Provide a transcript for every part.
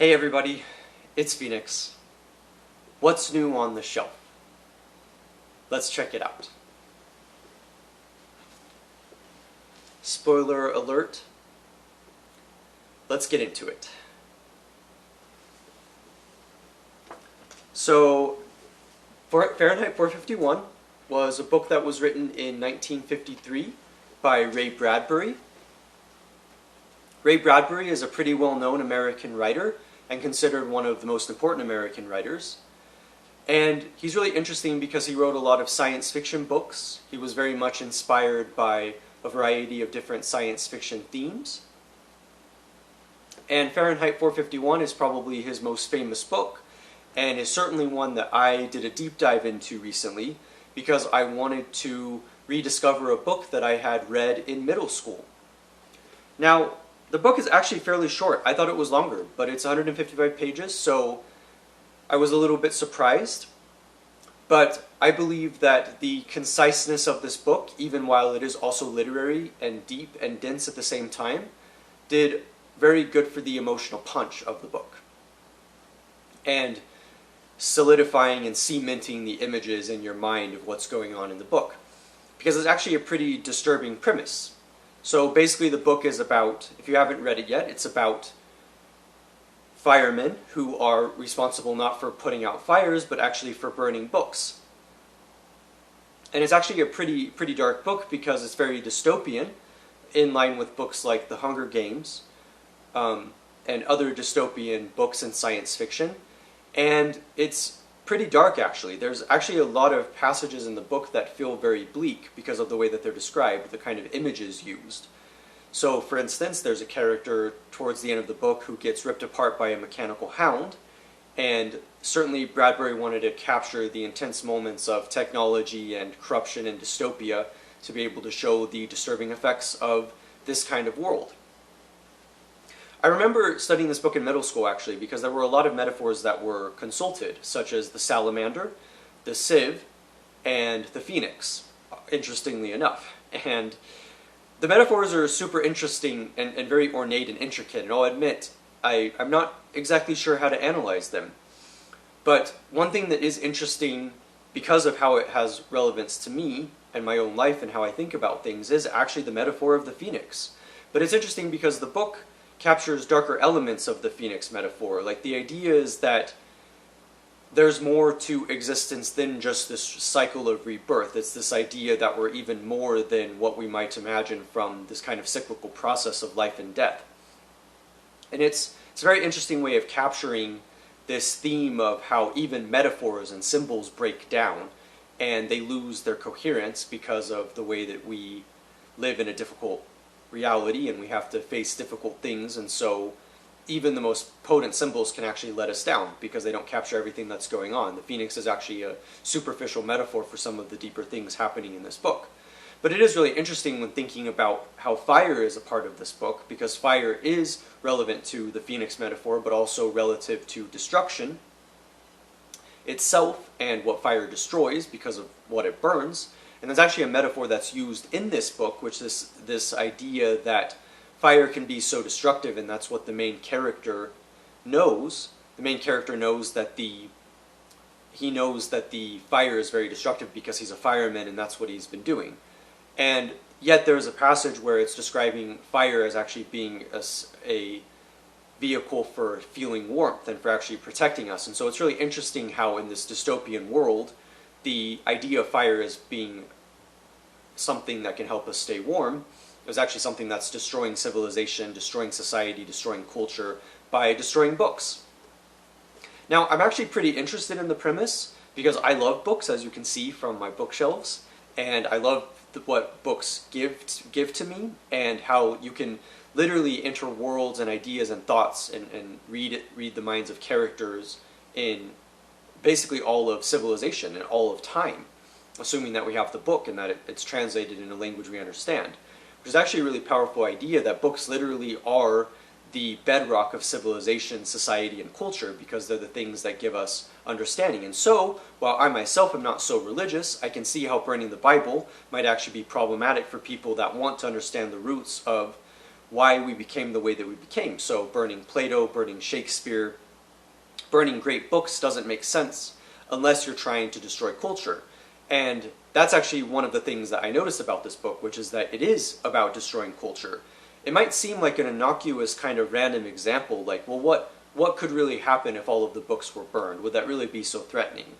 Hey everybody, it's Phoenix. What's new on the shelf? Let's check it out. Spoiler alert. Let's get into it. So, Fahrenheit 451 was a book that was written in 1953 by Ray Bradbury. Ray Bradbury is a pretty well-known American writer and considered one of the most important American writers. And he's really interesting because he wrote a lot of science fiction books. He was very much inspired by a variety of different science fiction themes. And Fahrenheit 451 is probably his most famous book, and is certainly one that I did a deep dive into recently because I wanted to rediscover a book that I had read in middle school. Now, the book is actually fairly short. I thought it was longer, but it's 155 pages, so I was a little bit surprised. But I believe that the conciseness of this book, even while it is also literary and deep and dense at the same time, did very good for the emotional punch of the book. And solidifying and cementing the images in your mind of what's going on in the book. Because it's actually a pretty disturbing premise. So basically the book is about, if you haven't read it yet, it's about firemen who are responsible not for putting out fires, but actually for burning books. And it's actually a pretty dark book because it's very dystopian, in line with books like The Hunger Games, and other dystopian books in science fiction. And it's pretty dark, actually. There's actually a lot of passages in the book that feel very bleak because of the way that they're described, the kind of images used. So, for instance, there's a character towards the end of the book who gets ripped apart by a mechanical hound, and certainly Bradbury wanted to capture the intense moments of technology and corruption and dystopia to be able to show the disturbing effects of this kind of world. I remember studying this book in middle school, actually, because there were a lot of metaphors that were consulted, such as the salamander, the sieve, and the phoenix, interestingly enough. And the metaphors are super interesting and very ornate and intricate, and I'll admit, I'm not exactly sure how to analyze them. But one thing that is interesting, because of how it has relevance to me and my own life and how I think about things, is actually the metaphor of the phoenix. But it's interesting because the book captures darker elements of the phoenix metaphor. Like, the idea is that there's more to existence than just this cycle of rebirth. It's this idea that we're even more than what we might imagine from this kind of cyclical process of life and death. And it's a very interesting way of capturing this theme of how even metaphors and symbols break down and they lose their coherence because of the way that we live in a difficult reality and we have to face difficult things, and so even the most potent symbols can actually let us down because they don't capture everything that's going on. The phoenix is actually a superficial metaphor for some of the deeper things happening in this book. But it is really interesting when thinking about how fire is a part of this book, because fire is relevant to the phoenix metaphor, but also relative to destruction itself and what fire destroys because of what it burns. And there's actually a metaphor that's used in this book, which is this idea that fire can be so destructive, and that's what the main character knows. The main character knows that the fire is very destructive because he's a fireman and that's what he's been doing. And yet there's a passage where it's describing fire as actually being a vehicle for feeling warmth and for actually protecting us. And so it's really interesting how in this dystopian world, the idea of fire as being something that can help us stay warm is actually something that's destroying civilization, destroying society, destroying culture by destroying books. Now, I'm actually pretty interested in the premise because I love books, as you can see from my bookshelves, and I love what books give to me and how you can literally enter worlds and ideas and thoughts and read the minds of characters in basically all of civilization and all of time, assuming that we have the book and that it's translated in a language we understand, which is actually a really powerful idea that books literally are the bedrock of civilization, society, and culture because they're the things that give us understanding. And so, while I myself am not so religious, I can see how burning the Bible might actually be problematic for people that want to understand the roots of why we became the way that we became. So burning Plato, burning Shakespeare, burning great books doesn't make sense unless you're trying to destroy culture. And that's actually one of the things that I noticed about this book, which is that it is about destroying culture. It might seem like an innocuous kind of random example, like, well, what could really happen if all of the books were burned? Would that really be so threatening?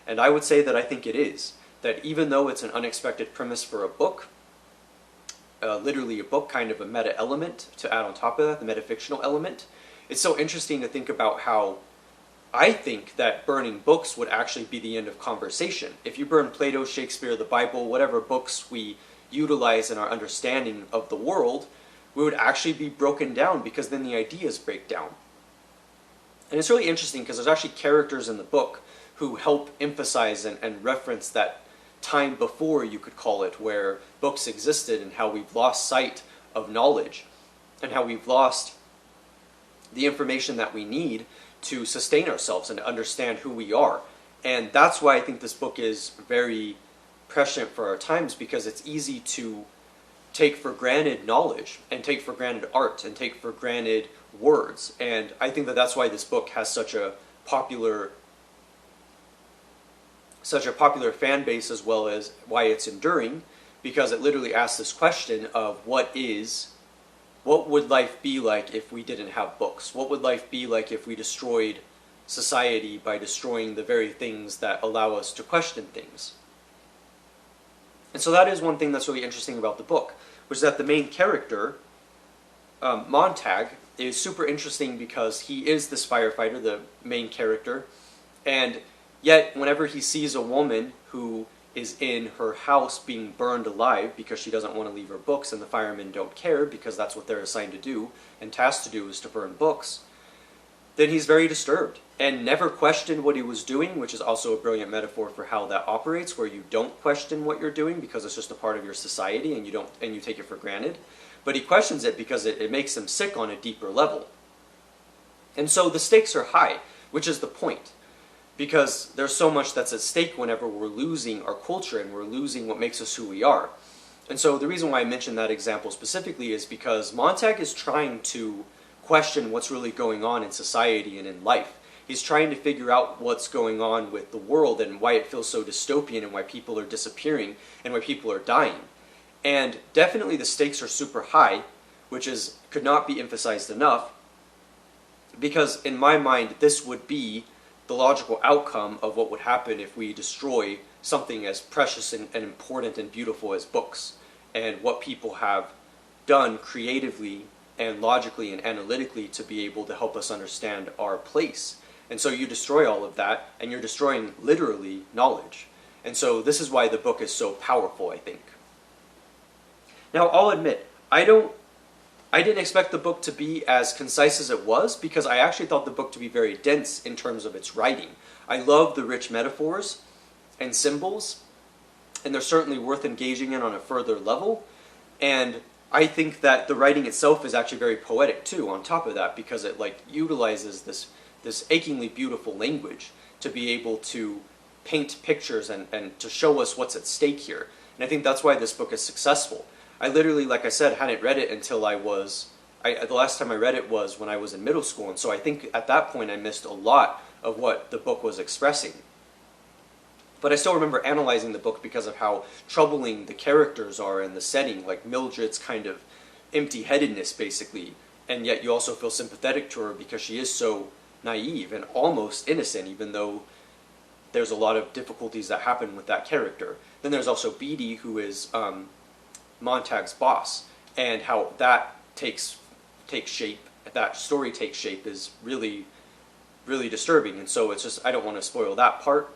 And I would say that I think it is. That even though it's an unexpected premise for a book, literally a book, kind of a meta element to add on top of that, the metafictional element, it's so interesting to think about how I think that burning books would actually be the end of conversation. If you burn Plato, Shakespeare, the Bible, whatever books we utilize in our understanding of the world, we would actually be broken down because then the ideas break down. And it's really interesting because there's actually characters in the book who help emphasize and reference that time before, you could call it, where books existed and how we've lost sight of knowledge and how we've lost the information that we need to sustain ourselves and to understand who we are. And that's why I think this book is very prescient for our times, because it's easy to take for granted knowledge and take for granted art and take for granted words. And I think that that's why this book has such a popular fan base, as well as why it's enduring, because it literally asks this question of what would life be like if we didn't have books? What would life be like if we destroyed society by destroying the very things that allow us to question things? And so that is one thing that's really interesting about the book, which is that the main character, Montag, is super interesting because he is this firefighter, the main character, and yet whenever he sees a woman who is in her house being burned alive because she doesn't want to leave her books, and the firemen don't care because that's what they're assigned to do and tasked to do, is to burn books, then he's very disturbed and never questioned what he was doing, which is also a brilliant metaphor for how that operates, where you don't question what you're doing because it's just a part of your society and you take it for granted. But he questions it because it makes him sick on a deeper level. And so the stakes are high, which is the point. Because there's so much that's at stake whenever we're losing our culture and we're losing what makes us who we are. And so the reason why I mentioned that example specifically is because Montag is trying to question what's really going on in society and in life. He's trying to figure out what's going on with the world and why it feels so dystopian and why people are disappearing and why people are dying. And definitely the stakes are super high, which could not be emphasized enough, because in my mind this would be the logical outcome of what would happen if we destroy something as precious and important and beautiful as books, and what people have done creatively and logically and analytically to be able to help us understand our place. And so you destroy all of that, and you're destroying literally knowledge. And so this is why the book is so powerful, I think. Now, I'll admit, I didn't expect the book to be as concise as it was, because I actually thought the book to be very dense in terms of its writing. I love the rich metaphors and symbols, and they're certainly worth engaging in on a further level. And I think that the writing itself is actually very poetic too, on top of that, because it utilizes this achingly beautiful language to be able to paint pictures and to show us what's at stake here. And I think that's why this book is successful. I literally, like I said, hadn't read it until the last time I read it was when I was in middle school, and so I think at that point I missed a lot of what the book was expressing. But I still remember analyzing the book because of how troubling the characters are in the setting, like Mildred's kind of empty-headedness, basically, and yet you also feel sympathetic to her because she is so naive and almost innocent, even though there's a lot of difficulties that happen with that character. Then there's also Beatty, who is Montag's boss, and how that takes shape, that story takes shape, is really, really disturbing. And so it's just, I don't want to spoil that part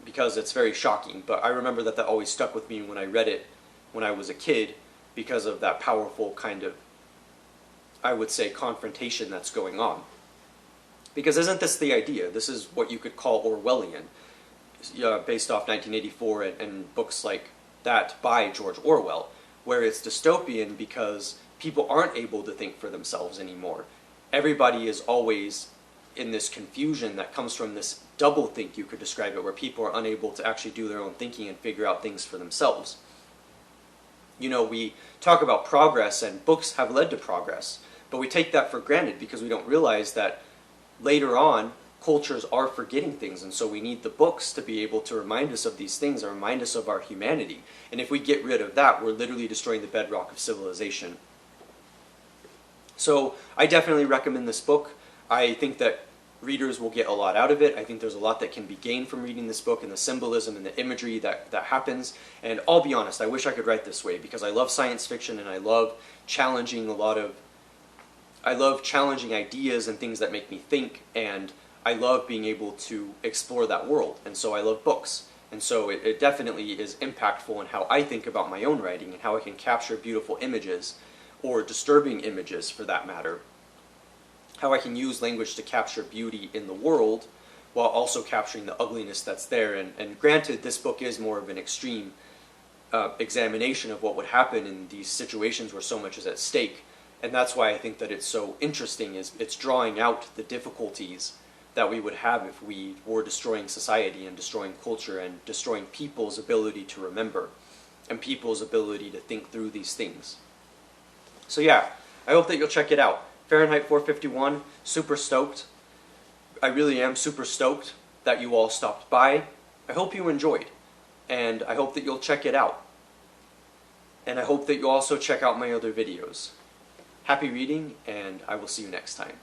because it's very shocking, but I remember that always stuck with me when I read it when I was a kid, because of that powerful kind of, I would say, confrontation that's going on. Because isn't this the idea? This is what you could call Orwellian, based off 1984 and books like that by George Orwell, where it's dystopian because people aren't able to think for themselves anymore. Everybody is always in this confusion that comes from this doublethink, you could describe it, where people are unable to actually do their own thinking and figure out things for themselves. We talk about progress, and books have led to progress, but we take that for granted because we don't realize that later on cultures are forgetting things, and so we need the books to be able to remind us of these things and remind us of our humanity. And if we get rid of that, we're literally destroying the bedrock of civilization. So I definitely recommend this book. I think that readers will get a lot out of it. I think there's a lot that can be gained from reading this book, and the symbolism and the imagery that happens. And I'll be honest, I wish I could write this way because I love science fiction, and I love challenging ideas and things that make me think, and I love being able to explore that world. And so I love books. And so it definitely is impactful in how I think about my own writing and how I can capture beautiful images, or disturbing images for that matter. How I can use language to capture beauty in the world while also capturing the ugliness that's there. And granted, this book is more of an extreme examination of what would happen in these situations where so much is at stake. And that's why I think that it's so interesting, is it's drawing out the difficulties that we would have if we were destroying society and destroying culture and destroying people's ability to remember and people's ability to think through these things. So yeah, I hope that you'll check it out. Fahrenheit 451, super stoked. I really am super stoked that you all stopped by. I hope you enjoyed, and I hope that you'll check it out. And I hope that you also check out my other videos. Happy reading, and I will see you next time.